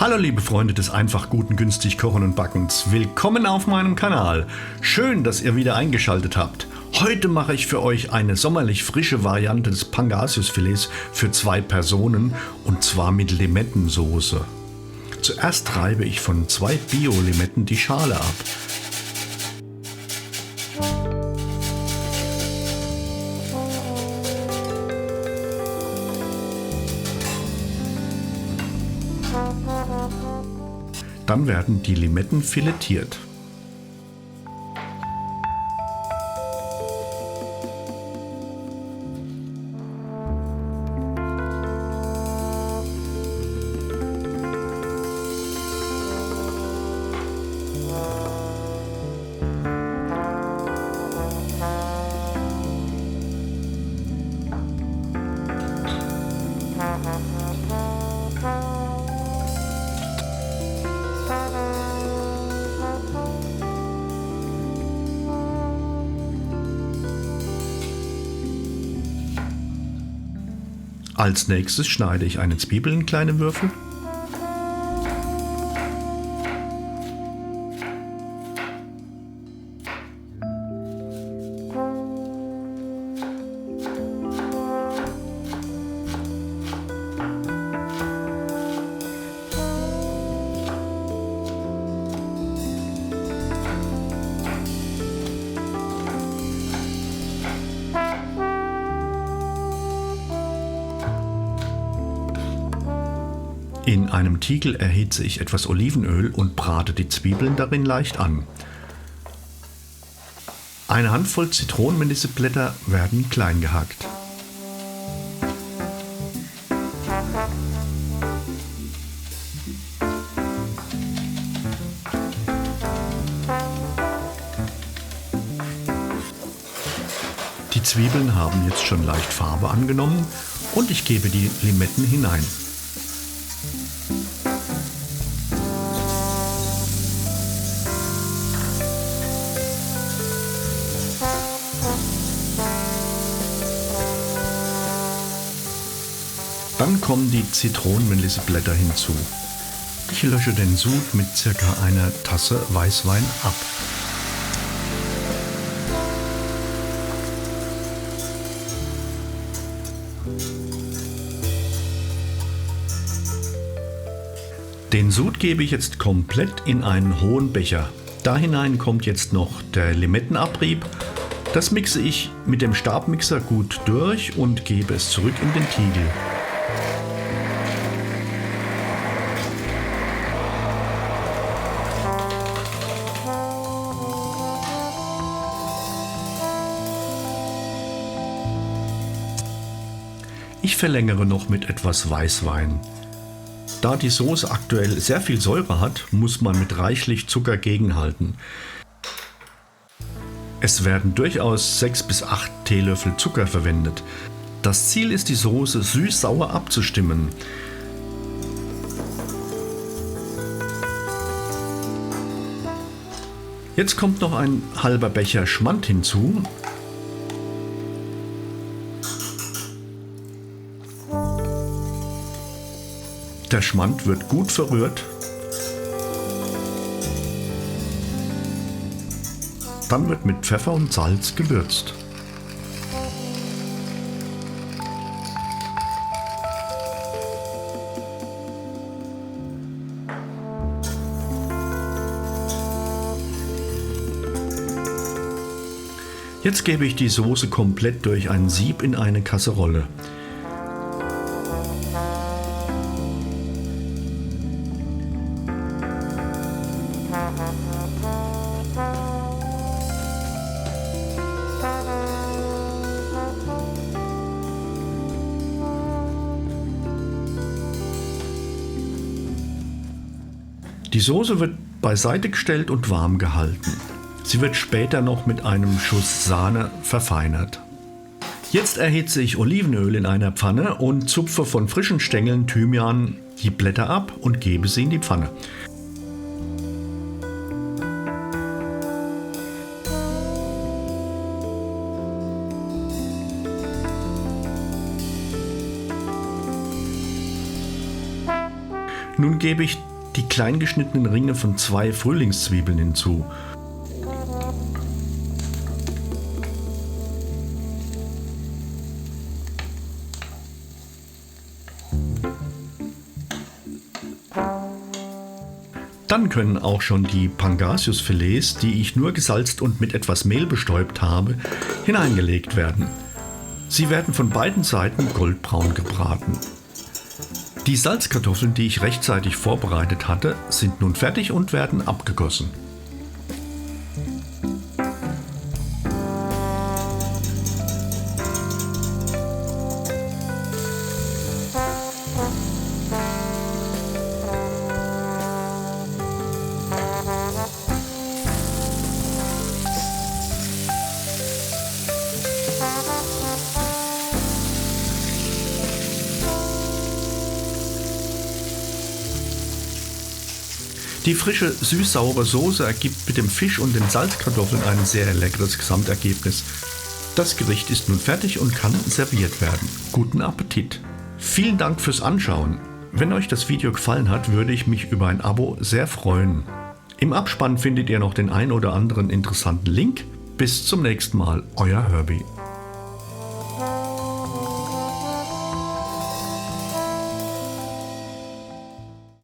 Hallo liebe Freunde des einfach guten, günstig Kochen und Backens. Willkommen auf meinem Kanal. Schön, dass ihr wieder eingeschaltet habt. Heute mache ich für euch eine sommerlich frische Variante des Pangasiusfilets für 2 Personen und zwar mit Limettensoße. Zuerst reibe ich von 2 Bio-Limetten die Schale ab. Dann werden die Limetten filetiert. Als nächstes schneide ich eine Zwiebel in kleine Würfel. In einem Tiegel erhitze ich etwas Olivenöl und brate die Zwiebeln darin leicht an. Eine Handvoll Zitronenmelisseblätter werden klein gehackt. Die Zwiebeln haben jetzt schon leicht Farbe angenommen und ich gebe die Limetten hinein. Dann kommen die Zitronenmelisseblätter hinzu. Ich lösche den Sud mit ca. einer Tasse Weißwein ab. Den Sud gebe ich jetzt komplett in einen hohen Becher. Da hinein kommt jetzt noch der Limettenabrieb. Das mixe ich mit dem Stabmixer gut durch und gebe es zurück in den Tiegel. Ich verlängere noch mit etwas Weißwein. Da die Soße aktuell sehr viel Säure hat, muss man mit reichlich Zucker gegenhalten. Es werden durchaus 6 bis 8 Teelöffel Zucker verwendet. Das Ziel ist, die Soße süß-sauer abzustimmen. Jetzt kommt noch ein halber Becher Schmand hinzu. Der Schmand wird gut verrührt. Dann wird mit Pfeffer und Salz gewürzt. Jetzt gebe ich die Soße komplett durch ein Sieb in eine Kasserolle. Die Soße wird beiseite gestellt und warm gehalten. Sie wird später noch mit einem Schuss Sahne verfeinert. Jetzt erhitze ich Olivenöl in einer Pfanne und zupfe von frischen Stängeln Thymian die Blätter ab und gebe sie in die Pfanne. Nun gebe ich die klein geschnittenen Ringe von 2 Frühlingszwiebeln hinzu. Dann können auch schon die Pangasiusfilets, die ich nur gesalzt und mit etwas Mehl bestäubt habe, hineingelegt werden. Sie werden von beiden Seiten goldbraun gebraten. Die Salzkartoffeln, die ich rechtzeitig vorbereitet hatte, sind nun fertig und werden abgegossen. Die frische süß-saure Soße ergibt mit dem Fisch und den Salzkartoffeln ein sehr leckeres Gesamtergebnis. Das Gericht ist nun fertig und kann serviert werden. Guten Appetit! Vielen Dank fürs Anschauen. Wenn euch das Video gefallen hat, würde ich mich über ein Abo sehr freuen. Im Abspann findet ihr noch den ein oder anderen interessanten Link. Bis zum nächsten Mal, euer Herbie.